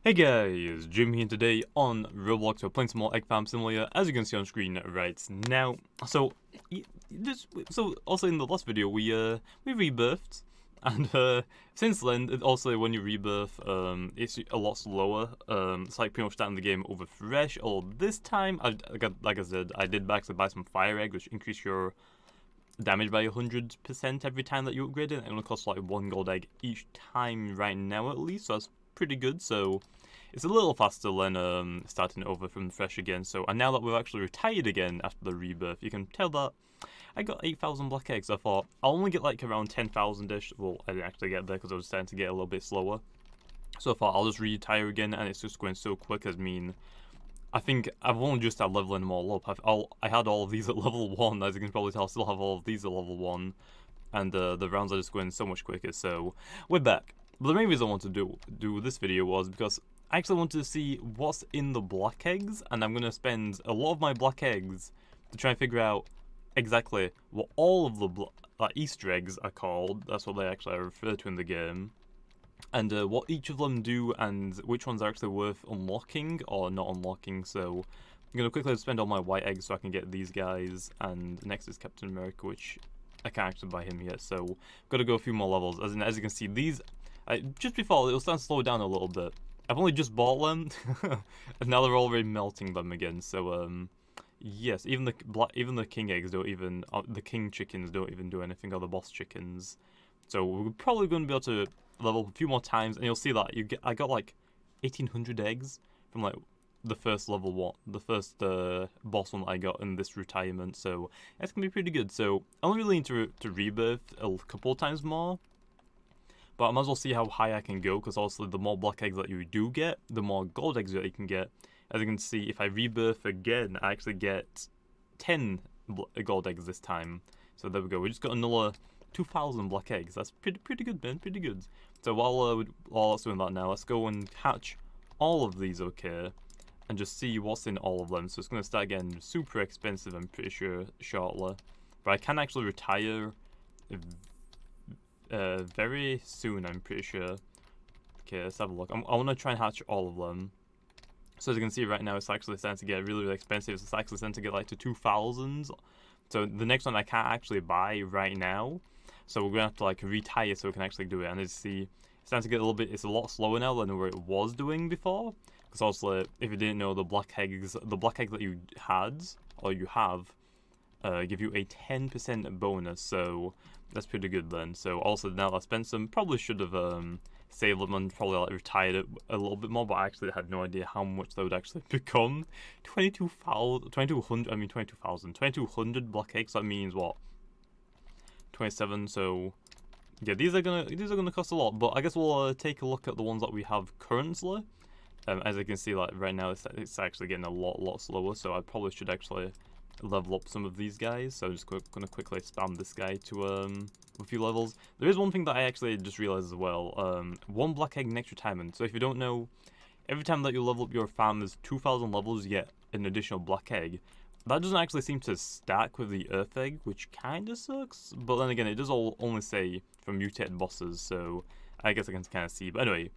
Hey guys, Jim here today on Roblox. We're playing some more Egg Farm Simulator, as you can see on screen right now. So also in the last video we rebirthed, and since then, also when you rebirth, it's a lot slower. It's like pretty much starting the game over fresh. Or this time, like I said, I did actually buy some fire eggs, which increase your damage by 100% every time that you upgrade it. It only costs like 1 gold egg each time right now at least, so that's pretty good. So it's a little faster than starting over from fresh again. So, and now that we've actually retired again after the rebirth, you can tell that I got 8,000 black eggs. I thought I'll only get like around 10,000-ish. Well, I didn't actually get there because I was starting to get a little bit slower. So I thought I'll just retire again, and it's just going so quick. I think I've only just started leveling them all up. I had all of these at level 1, as you can probably tell. I still have all of these at level 1, and the rounds are just going so much quicker. So we're back. But the main reason I wanted to do this video was because I actually wanted to see what's in the black eggs, and I'm going to spend a lot of my black eggs to try and figure out exactly what all of the Easter eggs are called. That's what they actually are referred to in the game. And what each of them do, and which ones are actually worth unlocking or not unlocking. So I'm going to quickly spend all my white eggs so I can get these guys. And next is Captain America, which I can't actually buy him yet. So I've got to go a few more levels. As you can see, these, just before, it'll start to slow down a little bit. I've only just bought them, and now they're already melting them again. So yes, even the king eggs don't even, the king chickens don't even do anything, or the boss chickens. So we're probably going to be able to level up a few more times, and you'll see that I got like 1,800 eggs from like the first level one, the first boss one that I got in this retirement. So that's gonna be pretty good. So I only really need to rebirth a couple of times more, but I might as well see how high I can go, because also the more black eggs that you do get, the more gold eggs that you can get. As you can see, if I rebirth again, I actually get 10 gold eggs this time. So there we go. We just got another 2,000 black eggs. That's pretty good, man. Pretty good. So while that's doing that now, let's go and hatch all of these, okay, and just see what's in all of them. So it's going to start getting super expensive, I'm pretty sure, shortly. But I can actually retire very soon, I'm pretty sure. Okay, let's have a look. I want to try and hatch all of them. So as you can see right now, it's actually starting to get really expensive. It's actually starting to get like to 2,000. So the next one I can't actually buy right now. So we're going to have to like retire so we can actually do it. And as you see, it's starting to get a little bit, it's a lot slower now than where it was doing before. Because also, if you didn't know, the black eggs that you had, or you have, give you a 10% bonus. So that's pretty good then. So also now that I spent some, probably should have saved them and probably like retired it a little bit more, but I actually had no idea how much they would actually become. 22,000 black eggs, that means what? 27, so yeah, these are gonna cost a lot, but I guess we'll take a look at the ones that we have currently. As you can see, like right now, it's actually getting a lot slower, so I probably should actually level up some of these guys. So I'm just gonna quickly spam this guy to a few levels. There is one thing that I actually just realized as well. 1 black egg next retirement. So if you don't know, every time that you level up your farm, there's 2,000 levels, you get an additional black egg. That doesn't actually seem to stack with the earth egg, which kinda sucks. But then again, it does only say for mutated bosses, so I guess I can kind of see. But anyway,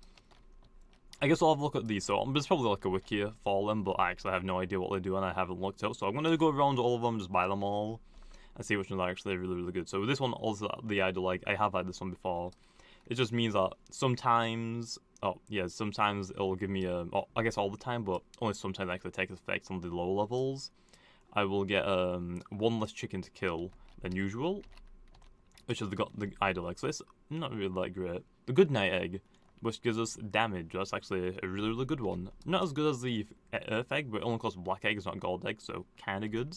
I guess I'll have a look at these. So there's probably like a wiki for them, but I actually have no idea what they do, and I haven't looked up. So I'm gonna go around all of them, just buy them all, and see which ones are actually really good. So this one, also the idol egg, I have had this one before. It just means that sometimes, sometimes it'll give me I guess all the time, but only sometimes it actually takes effect on the low levels. I will get 1 less chicken to kill than usual, which is the idol egg. So it's not really that great. The good night egg, which gives us damage. That's actually a really good one. Not as good as the earth egg, but it only costs black eggs, not gold eggs, so kind of good.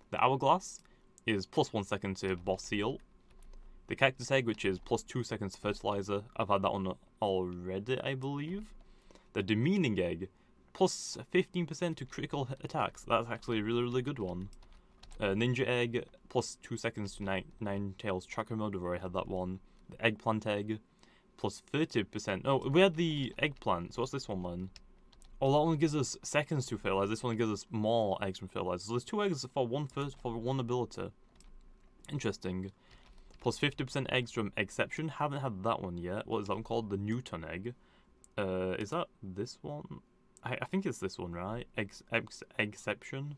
The hourglass is plus 1 second to boss seal. The cactus egg, which is plus 2 seconds to fertilizer. I've had that one already, I believe. The demeaning egg, plus 15% to critical attacks. That's actually a really good one. Ninja egg, plus 2 seconds to Nine Tails tracker mode. I've already had that one. The eggplant egg, plus 30%. Oh, we had the eggplant. So what's this one then? Oh, that one gives us seconds to fertilize. This one gives us more eggs from fertilizer. So there's 2 eggs for one ability. Interesting. Plus 50% eggs from exception. Haven't had that one yet. What is that one called? The Newton egg. Is that this one? I think it's this one, right? Exception.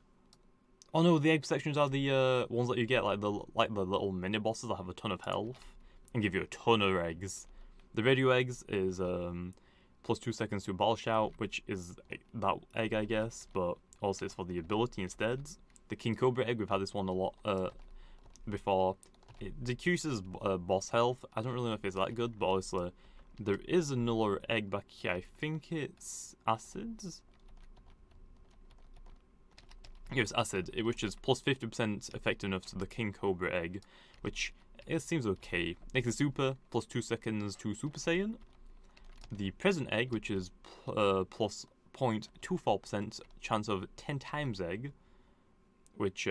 Oh no, the exceptions are the ones that you get like the little mini bosses that have a ton of health and give you a ton of eggs. The radio eggs is plus 2 seconds to battle shout, which is that egg, I guess, but also it's for the ability instead. The King Cobra egg, we've had this one a lot before. It decreases boss health. I don't really know if it's that good, but obviously there is another egg back here. I think it's acids. Yeah, it's acid, which is plus 50% effectiveness to the King Cobra egg, which it seems okay. Next is super, plus 2 seconds to Super Saiyan. The present egg, which is plus 0.24% chance of 10 times egg, which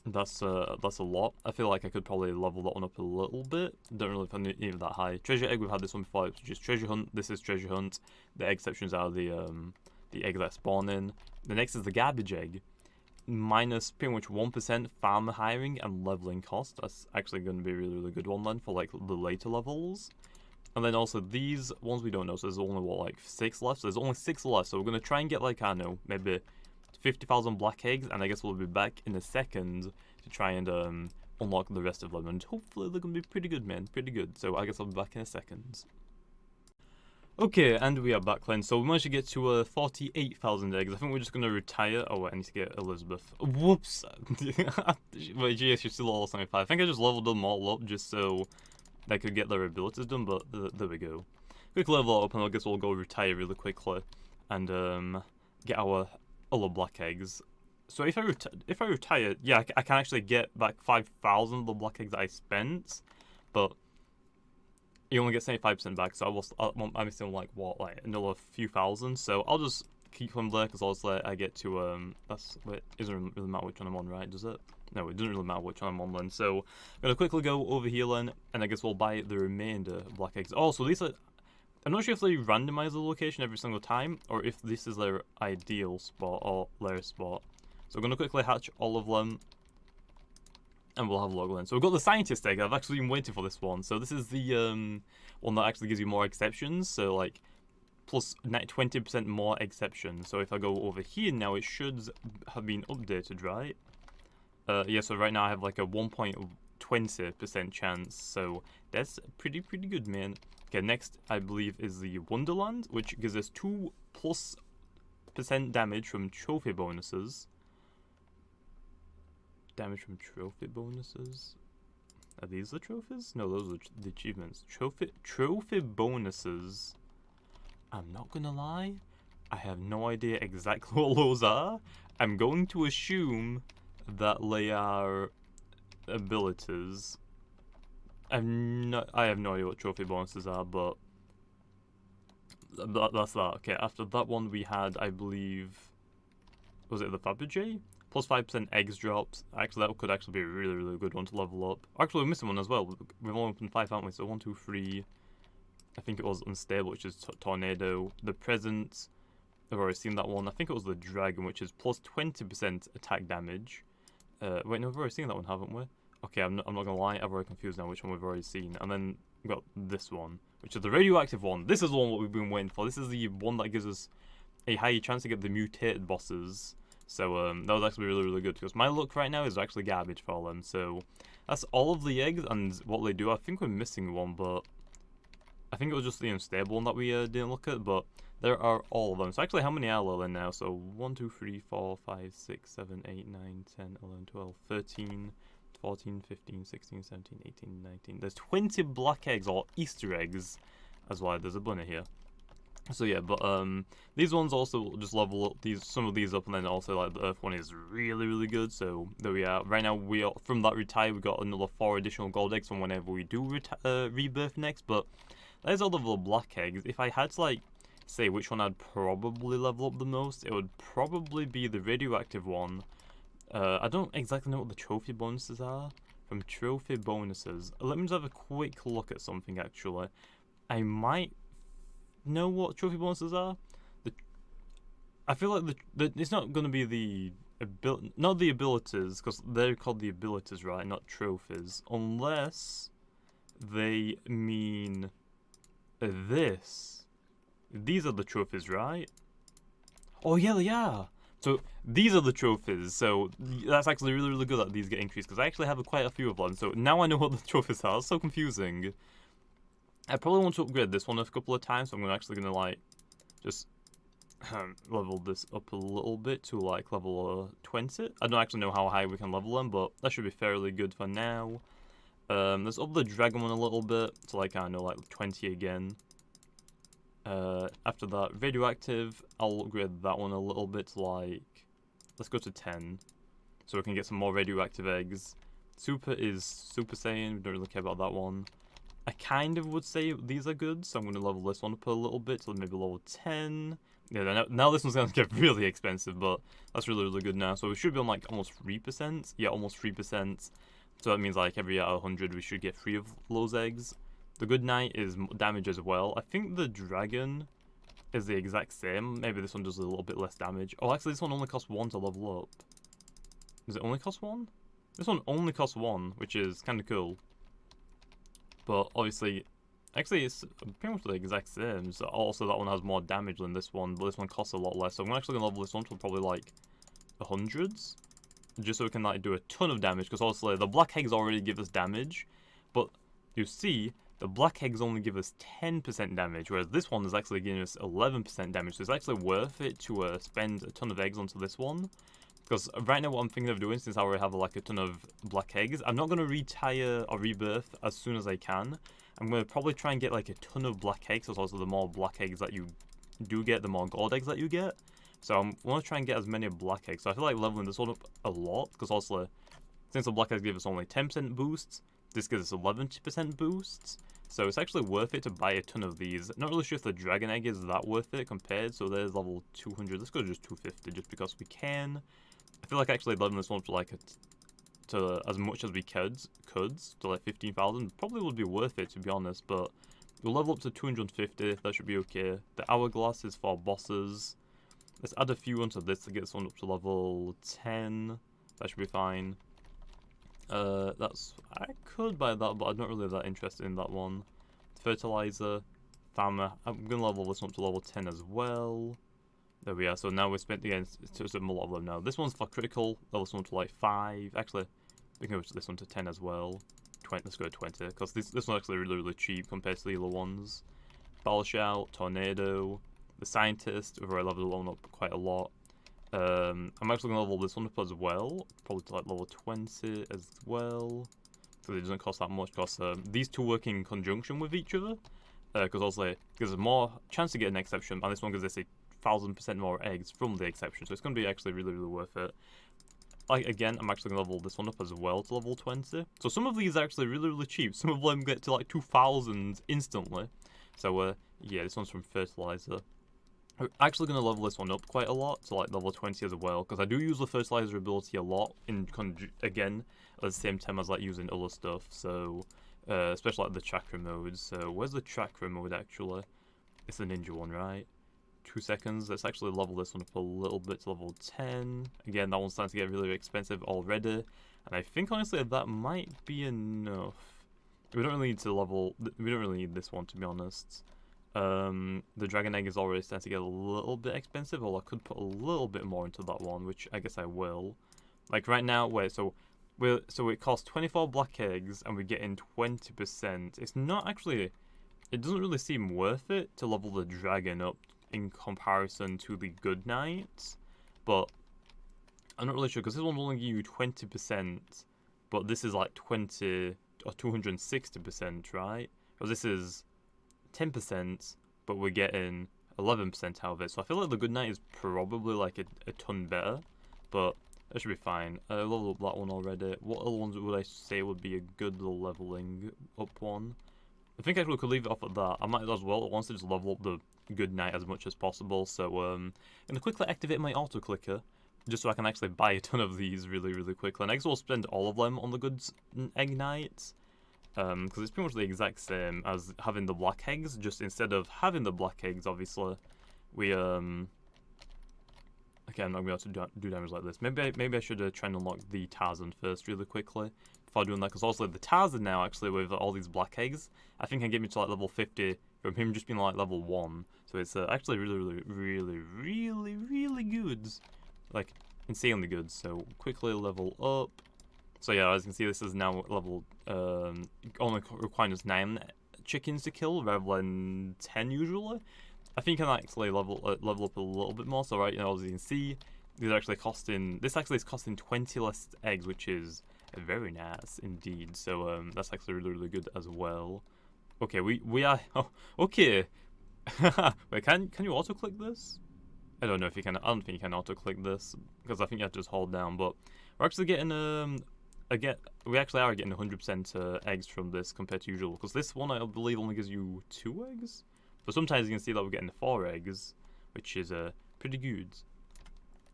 that's a lot. I feel like I could probably level that one up a little bit. Don't really find it even that high. Treasure egg, we've had this one before. It's just treasure hunt. This is treasure hunt. The exceptions are the egg that spawn in. The next is the garbage egg. Minus pretty much 1% farmer hiring and leveling cost. That's actually going to be a really, really good one then for like the later levels. And then also these ones we don't know, so there's only what, like 6 left? So there's only 6 left, so we're going to try and get like, I don't know, maybe 50,000 black eggs, and I guess we'll be back in a second to try and unlock the rest of them, and hopefully they're going to be pretty good, man, pretty good. So I guess I'll be back in a second. Okay, and we are back then. So we managed to get to 48,000 eggs. I think we're just going to retire. Oh, wait, I need to get Elizabeth. Whoops! Wait, GS, you're still level 75. I think I just leveled them all up just so they could get their abilities done, but there we go. Quick level up, and I guess we'll go retire really quickly and get our other black eggs. So if I retire, yeah, I can actually get back 5,000 of the black eggs that I spent, but you only get 75% back, so I'm missing like what, like another few thousand. So I'll just keep them there because obviously I get to it doesn't really matter which one I'm on, right? Does it? No, it doesn't really matter which one I'm on then. So I'm gonna quickly go over here then, and I guess we'll buy the remainder of black eggs. Oh, so these are, I'm not sure if they randomize the location every single time or if this is their ideal spot or their spot. So I'm gonna quickly hatch all of them, and we'll have a look then. So we've got the scientist egg. I've actually been waiting for this one. So this is the one that actually gives you more exceptions. So like plus 20% more exceptions. So if I go over here now, it should have been updated, right? Yeah. So right now I have like a 1.20% chance. So that's pretty good, man. Okay. Next, I believe is the Wonderland, which gives us 2+% damage from trophy bonuses. Damage from trophy bonuses. Are these the trophies? No, those are the achievements. Trophy bonuses. I'm not gonna lie, I have no idea exactly what those are. I'm going to assume that they are abilities. I have no idea what trophy bonuses are, but that's that. Okay, after that one we had, I believe, was it the Fabergé? Plus 5% eggs drops. Actually, that could actually be a really good one to level up. Actually, we're missing one as well. We've only opened 5, haven't we? So 1, 2, 3. I think it was Unstable, which is Tornado. The Present, I've already seen that one. I think it was the Dragon, which is plus 20% attack damage. Wait, no, we've already seen that one, haven't we? Okay, I'm not gonna lie. I'm very confused now which one we've already seen. And then we've got this one, which is the radioactive one. This is the one what we've been waiting for. This is the one that gives us a higher chance to get the mutated bosses. So that was actually really good because my luck right now is actually garbage for them. So that's all of the eggs and what they do. I think we're missing one, but I think it was just the unstable one that we didn't look at. But there are all of them. So actually, how many are there now? So 1, 2, 3, 4, 5, 6, 7, 8, 9, 10, 11, 12, 13, 14, 15, 16, 17, 18, 19. There's 20 black eggs or Easter eggs as well. There's a bunny here. So yeah, but these ones also just level up some of these up, and then also like the Earth one is really good. So there we are. Right now we are from that retire. We got another 4 additional gold eggs from whenever we do rebirth next. But there's all of the black eggs. If I had to like say which one I'd probably level up the most, it would probably be the radioactive one. I don't exactly know what the trophy bonuses are. From trophy bonuses, let me just have a quick look at something actually. I might know what trophy bonuses are. I feel like it's not going to be the not the abilities, because they're called the abilities, right? Not trophies, unless they mean these are the trophies, right? Oh yeah, they are. So these are the trophies. So that's actually really, really good that these get increased because I actually have quite a few of them. So now I know what the trophies are. It's so confusing. I probably want to upgrade this one a couple of times. So I'm actually gonna like just level this up a little bit to like level 20. I don't actually know how high we can level them, but that should be fairly good for now. Let's up the dragon one a little bit to like, I don't know, like 20 again. After that, radioactive, I'll upgrade that one a little bit to like, let's go to 10. So we can get some more radioactive eggs. Super is Super Saiyan, we don't really care about that one. I kind of would say these are good, so I'm going to level this one up a little bit, so maybe level 10. Yeah, now this one's going to get really expensive, but that's really, really good now. So we should be on like almost 3%. Yeah, almost 3%. So that means like every out of 100 we should get 3 of those eggs. The good knight is damage as well. I think the dragon is the exact same. Maybe this one does a little bit less damage. Oh, actually this one only costs 1 to level up. Does it only cost 1? This one only costs 1, which is kind of cool. But obviously, actually it's pretty much the exact same. So also that one has more damage than this one, but this one costs a lot less. So I'm actually going to level this one to probably like the hundreds. Just so we can like do a ton of damage, because obviously the black eggs already give us damage. But you see, the black eggs only give us 10% damage, whereas this one is actually giving us 11% damage. So it's actually worth it to spend a ton of eggs onto this one. Because right now what I'm thinking of doing, since I already have like a ton of black eggs, I'm not going to retire or rebirth as soon as I can. I'm going to probably try and get like a ton of black eggs, because also the more black eggs that you do get, the more gold eggs that you get. So I want to try and get as many black eggs. So I feel like leveling this one up a lot, because also, since the black eggs give us only 10% boosts, this gives us 11% boosts. So it's actually worth it to buy a ton of these. Not really sure if the dragon egg is that worth it compared. So there's level 200. Let's go to just 250 just because we can. I feel like actually leveling this one to like to as much as we could to like 15,000 probably would be worth it, to be honest. But we'll level up to 250. That should be okay. The hourglass is for bosses. Let's add a few onto this to get this one up to level 10. That should be fine. I could buy that, but I'm not really that interested in that one. Fertilizer, farmer. I'm gonna level this one up to level 10 as well. There we are. So now we're spent again to a lot of them now. This one's for critical. Level this one to like 5. Actually, we can go to this one to 10 as well. 20. Let's go to 20 because this one's actually really, really cheap compared to the other ones. Battle shout, tornado. The scientist, we've already leveled one up quite a lot. I'm actually going to level this one up as well, probably to like level 20 as well, because it doesn't cost that much, because these two work in conjunction with each other, because also it gives us more chance to get an exception, and this one gives us 1,000% more eggs from the exception, so it's going to be actually really, really worth it. Like, again, I'm actually going to level this one up as well to level 20. So some of these are actually really, really cheap. Some of them get to like 2,000 instantly. So, yeah, this one's from Fertilizer. I'm actually going to level this one up quite a lot to like level 20 as well, because I do use the Fertilizer ability a lot again at the same time as like using other stuff, so especially like the chakra modes. So where's the chakra mode actually? It's the ninja one, right? 2 seconds. Let's actually level this one up a little bit to level 10. Again, that one's starting to get really expensive already, and I think honestly that might be enough. We don't really need to level. We don't really need this one, to be honest. The dragon egg is already starting to get a little bit expensive, or I could put a little bit more into that one, which I guess I will. Like right now, so it costs 24 black eggs and we're getting 20%. It's not actually, it doesn't really seem worth it to level the dragon up in comparison to the good knight, but I'm not really sure, because this one will only give you 20%, but this is like 20 or 260%, right? Because this is 10%, but we're getting 11% out of it. So I feel like the good knight is probably like a ton better, but that should be fine. I leveled up that one already. What other ones would I say would be a good leveling up one? I think I actually could leave it off at that. I might as well at once just level up the good knight as much as possible. So I'm gonna quickly activate my auto clicker, just so I can actually buy a ton of these really, really quickly. And I guess we'll spend all of them on the good egg knights. Because it's pretty much the exact same as having the black eggs, just instead of having the black eggs, obviously, we, okay, I'm not going to be able to do damage like this. Maybe I should try and unlock the Tarzan first really quickly before doing that, because also the Tarzan now, actually, with all these black eggs, I think can get me to like level 50 from him just being like level 1. So it's actually really good. Like, insanely good. So quickly level up. So yeah, as you can see, this is now level, only requiring us 9 chickens to kill rather than 10 usually. I think I can actually level up a little bit more. So right now, as you can see, these are actually costing, this actually is costing 20 less eggs, which is very nice indeed. So that's actually really good as well. Okay, we are, oh, okay. Wait, can you auto click this? I don't know if you can. I don't think you can auto click this because I think you have to just hold down. But we're actually getting we actually are getting 100% eggs from this compared to usual, because this one I believe only gives you 2 eggs. But sometimes you can see that we're getting 4 eggs, which is pretty good.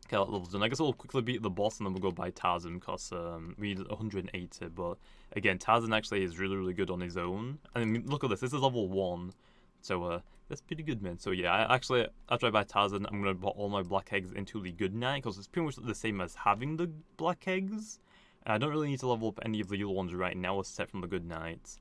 Okay, that level's done. I guess we'll quickly beat the boss and then we'll go buy Tarzan, because we need 180. But again, Tarzan actually is really good on his own. I mean, look at this. This is level 1. So that's pretty good, man. So yeah, after I buy Tarzan, I'm going to put all my black eggs into the good night, because it's pretty much the same as having the black eggs. And I don't really need to level up any of the yellow ones right now, except from the good night.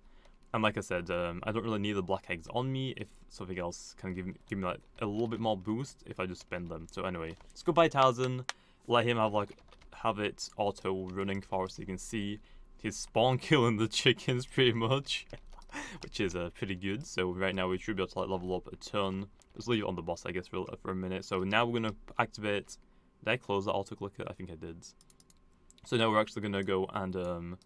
And like I said, I don't really need the black eggs on me if something else can give me like a little bit more boost if I just spend them. So anyway, let's go buy Tarzan, let him have it auto running for us, so you can see his spawn killing the chickens pretty much, which is pretty good. So right now we should be able to level up a ton. Let's leave it on the boss, I guess, for a minute. So now we're gonna activate. Did I close the auto clicker? I think I did. So now we're actually gonna go and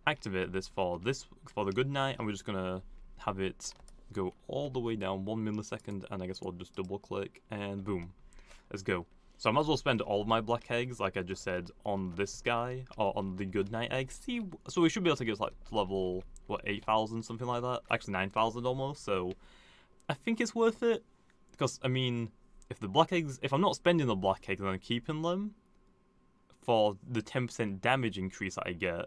activate this for the good night, and we're just gonna have it go all the way down 1 millisecond, and I guess we'll just double click and boom, let's go. So I might as well spend all of my black eggs, like I just said, on this guy, or on the good night egg. See, so we should be able to get like level, what, 8,000, something like that, actually 9,000 almost. So I think it's worth it, because I mean, if I'm not spending the black eggs and I'm keeping them for the 10% damage increase that I get,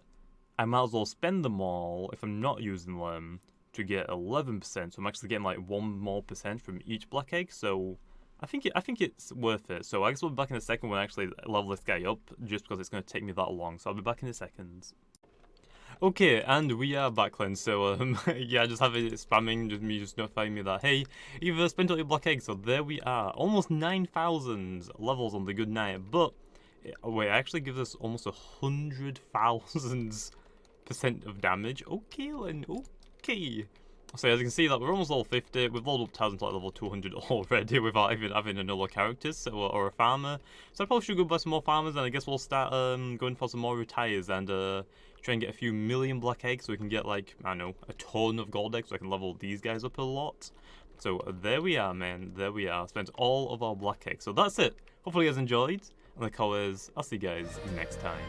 I might as well spend them all if I'm not using them to get 11%. So I'm actually getting like 1% more from each black egg. So I think it's worth it. So I guess we'll be back in a second when I actually level this guy up, just because it's going to take me that long. So I'll be back in a second. Okay, and we are back then. So yeah, just have it spamming, just notifying me that, hey, you've spent all your black eggs. So there we are, almost 9,000 levels on the good night. But wait, it actually gives us almost 100,000% of damage. Okay, then, okay. So as you can see, that we're almost level 50. We've leveled up Tarzan to like level 200 already without even having another characters, so, or a farmer. So I probably should go buy some more farmers, and I guess we'll start going for some more retires and try and get a few million black eggs so we can get like, I don't know, a ton of gold eggs so I can level these guys up a lot. So there we are, man. There we are. Spent all of our black eggs. So that's it. Hopefully you guys enjoyed. And like always, I'll see you guys next time.